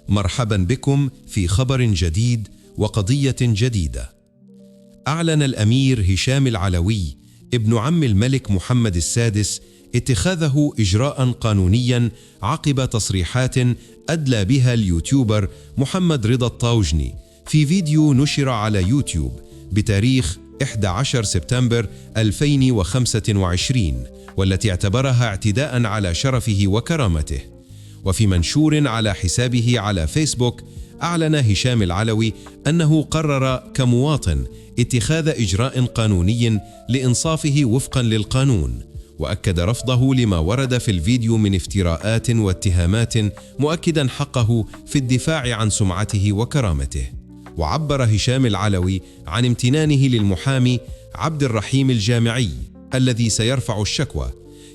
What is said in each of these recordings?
مرحبا بكم في خبر جديد وقضية جديدة. أعلن الأمير هشام العلوي ابن عم الملك محمد السادس اتخاذه إجراء قانونيا عقب تصريحات أدلى بها اليوتيوبر محمد رضا الطاوجني في فيديو نشر على يوتيوب بتاريخ 11 سبتمبر 2025، والتي اعتبرها اعتداء على شرفه وكرامته. وفي منشور على حسابه على فيسبوك، أعلن هشام العلوي أنه قرر كمواطن اتخاذ إجراء قانوني لإنصافه وفقا للقانون، وأكد رفضه لما ورد في الفيديو من افتراءات واتهامات، مؤكدا حقه في الدفاع عن سمعته وكرامته. وعبر هشام العلوي عن امتنانه للمحامي عبد الرحيم الجامعي الذي سيرفع الشكوى،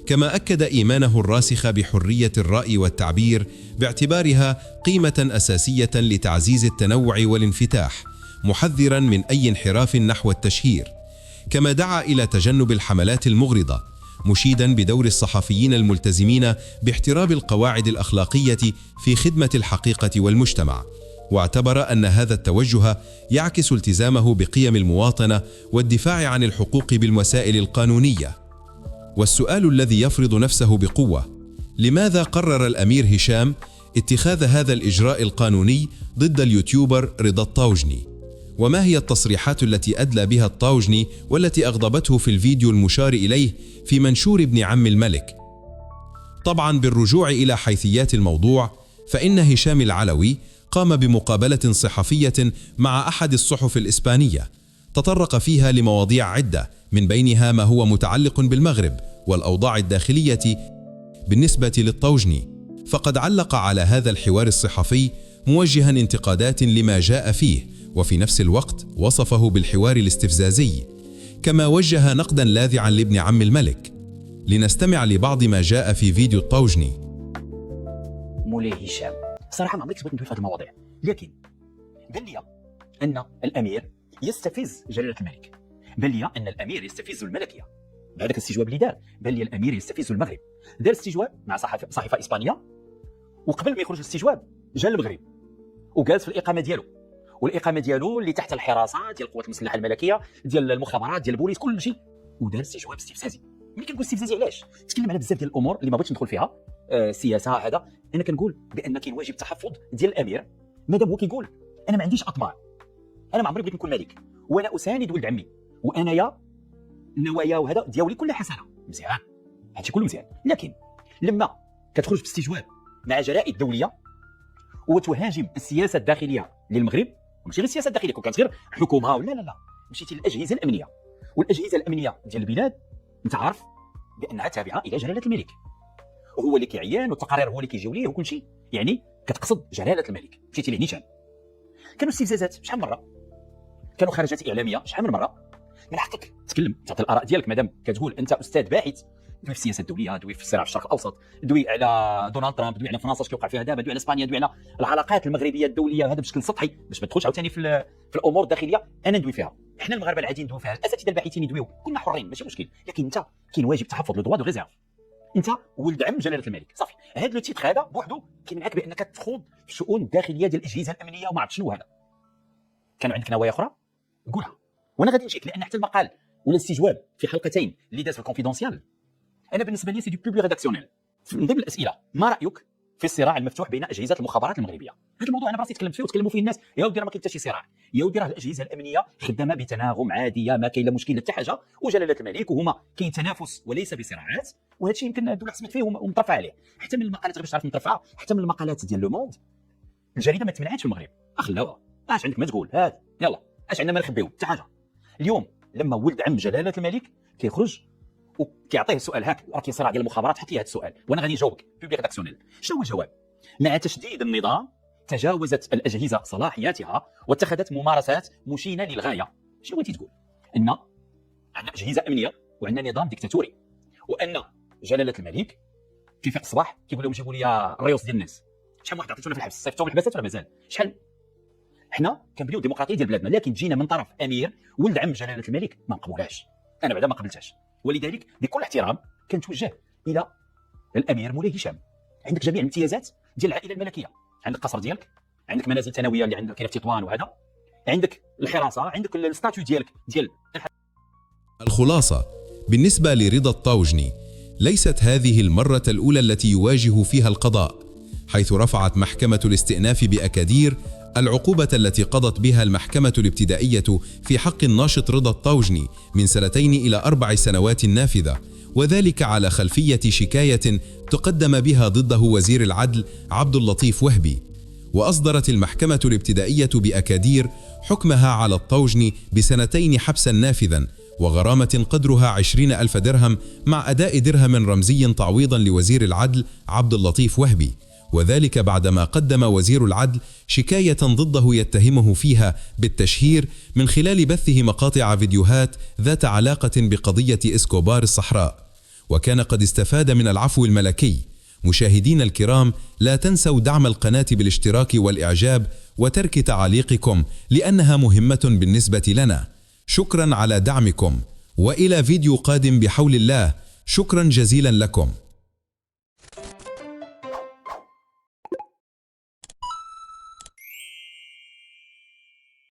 كما أكد إيمانه الراسخ بحرية الرأي والتعبير باعتبارها قيمة أساسية لتعزيز التنوع والانفتاح، محذرا من أي انحراف نحو التشهير. كما دعا إلى تجنب الحملات المغرضة، مشيدا بدور الصحفيين الملتزمين باحترام القواعد الأخلاقية في خدمة الحقيقة والمجتمع، واعتبر أن هذا التوجه يعكس التزامه بقيم المواطنة والدفاع عن الحقوق بالوسائل القانونية. والسؤال الذي يفرض نفسه بقوة: لماذا قرر الأمير هشام اتخاذ هذا الإجراء القانوني ضد اليوتيوبر رضا الطاوجني؟ وما هي التصريحات التي أدلى بها الطاوجني والتي أغضبته في الفيديو المشار إليه في منشور ابن عم الملك؟ طبعا بالرجوع إلى حيثيات الموضوع، فإن هشام العلوي قام بمقابلة صحفية مع أحد الصحف الإسبانية، تطرق فيها لمواضيع عدة، من بينها ما هو متعلق بالمغرب والأوضاع الداخلية بالنسبة للطاوجني. فقد علق على هذا الحوار الصحفي موجها انتقادات لما جاء فيه، وفي نفس الوقت وصفه بالحوار الاستفزازي، كما وجه نقدا لاذعا لابن عم الملك. لنستمع لبعض ما جاء في فيديو الطاوجني. مولاي هشام، صراحة ما عمرك بغيت ندوي في هذه المواضيع، لكن بان لي أن الأمير يستفز جلالة الملك، بان لي أن الأمير يستفز الملكية. بهذاك الاستجواب اللي دار بان لي الأمير يستفز المغرب. دار استجواب مع صحيفة إسبانية، وقبل ما يخرج الاستجواب جا للمغرب وجالس في الإقامة ديالو، والإقامة ديالو اللي تحت الحراسة ديال القوات المسلحة الملكية، ديال المخابرات، ديال البوليس، كل شيء، ودار استجواب استفزازي. ملي كنقول استفزازي علاش؟ تكلم على بزاف ديال الأمور اللي ما بغيتش ندخل فيها، السياسة هذا. أنا كنقول بأن كاين واجب تحفظ ديال الأمير، مادام هو كيقول أنا ما عنديش أطماع، أنا ما عمري بغيت نكون ملك، وأنا أساند ولد عمي، وأنايا النوايا وهذا ديالي كلها حسنة، مزيان، هادشي كله مزيان. لكن لما كتخرج باستجواب مع جرائد دولية وتهاجم السياسة الداخلية للمغرب، ماشي غير السياسة الداخلية، كون كتغير حكومة ولا لا، مشيتي للأجهزة الأمنية، والأجهزة الأمنية ديال البلاد أنت عارف بأنها تابعة إلى جلالة الملك، وهو اللي كيعين، والتقارير هو اللي كيجيو ليه وكل شيء، يعني كتقصد جلالة الملك. مشيتي لنيشان، كانوا استفزازات شحال من مرة، كانوا خرجات إعلامية شحال من مرة. من حقك تكلم، تعطي الآراء ديالك، مادام كتقول أنت أستاذ باحث، دوي في السياسة الدولية، دوي في الصراع في الشرق الأوسط، دوي على دونالد ترامب، دوي على فرنسا اش كيوقع فيها دابا، دوي على اسبانيا، دوي على العلاقات المغربية الدولية، هذا بشكل سطحي باش ما تدخلش عاوتاني في الأمور الداخلية. أنا ندوي فيها، حنا المغاربة العاديين ندوي فيها، الأساتذة الباحثين يدويو، كلنا حرين ماشي مشكل. لكن أنت كاين واجب تحفظ لو دوا دو ريزيرف، انت ولد عم جلاله الملك، صافي. هذا لو تيتر هذا بوحدو كاين معاك بانك تخوض في الشؤون الداخليه ديال الاجهزه الامنيه وما عرفت شنو هذا. كان عندك نوايا اخرى قولها، وانا غادي نجيك، لان حتى المقال ولا الاستجواب في حلقتين اللي داز في الكونفيدونسيال، انا بالنسبه لي سي دو بوبلي ريداكسيونيل. من ضمن الاسئله: ما رايك في الصراع المفتوح بين اجهزه المخابرات المغربيه؟ هذا الموضوع انا براسي تكلمت فيه وتكلموا فيه الناس، يا ودي راه ما كاين حتى شي صراع، يا ودي راه الاجهزه الامنيه خدامه بتناغم، عاديه، ما كاين لا مشكل حتى حاجه، وجلاله الملك وهما كاين تنافس وليس بصراعات. وهذا الشيء يمكن الدوله سمعت فيه ومترفع عليه، حتى من المقالات باش تعرف مترفعه، حتى من المقالات ديال لو موند. الجريده ما تمنعتش في المغرب، اخلاوها، اش عندك ما تقول، هات يلا، اش عندنا ما نخبيو حتى حاجه. اليوم لما ولد عم جلاله الملك كيخرج وكيعطيه السؤال، هاك راه كاين صراع ديال المخابرات، حط لي هذا السؤال وانا غادي نجاوبك بوبلي ريداكسيونيل. شنو هو الجواب؟ مع تشديد النظام تجاوزت الاجهزه صلاحياتها واتخذت ممارسات مشينه للغايه. شنو بغيتي تقول؟ ان عندنا اجهزه امنيه وعندنا نظام ديكتاتوري، وان جلاله الملك كيفيق الصباح كيقول لهم جيبوا لي الريوس ديال الناس. شحال من واحد عطيتونا في الحبس، صيفطوهم الحباسات ولا مازال؟ شحال حنا كنبنيو الديمقراطيه ديال بلادنا، لكن جينا من طرف امير ولد عم جلاله الملك ما نقبلوهاش. انا بعدا ما قبلتهاش، ولذلك بكل احترام كنتوجه الى الامير مولاي هشام. عندك جميع الامتيازات ديال العائله الملكيه، عندك القصر ديالك، عندك منازل ثانويه اللي عندك كاينه في تطوان، وهذا عندك الحراسه، عندك الستاتيو ديالك ديال الخلاصة: بالنسبة لرضا الطاوجني، ليست هذه المرة الأولى التي يواجه فيها القضاء، حيث رفعت محكمة الاستئناف بأكادير العقوبة التي قضت بها المحكمة الابتدائية في حق الناشط رضا الطاوجني من 2 إلى 4 سنوات نافذة، وذلك على خلفية شكاية تقدم بها ضده وزير العدل عبد اللطيف وهبي. وأصدرت المحكمة الابتدائية بأكادير حكمها على الطاوجني ب2 حبسا نافذا وغرامة قدرها 20,000 درهم مع أداء درهم رمزي تعويضا لوزير العدل عبد اللطيف وهبي، وذلك بعدما قدم وزير العدل شكاية ضده يتهمه فيها بالتشهير من خلال بثه مقاطع فيديوهات ذات علاقة بقضية إسكوبار الصحراء، وكان قد استفاد من العفو الملكي. مشاهدين الكرام، لا تنسوا دعم القناة بالاشتراك والإعجاب وترك تعاليقكم لأنها مهمة بالنسبة لنا. شكرا على دعمكم، وإلى فيديو قادم بحول الله. شكرا جزيلا لكم.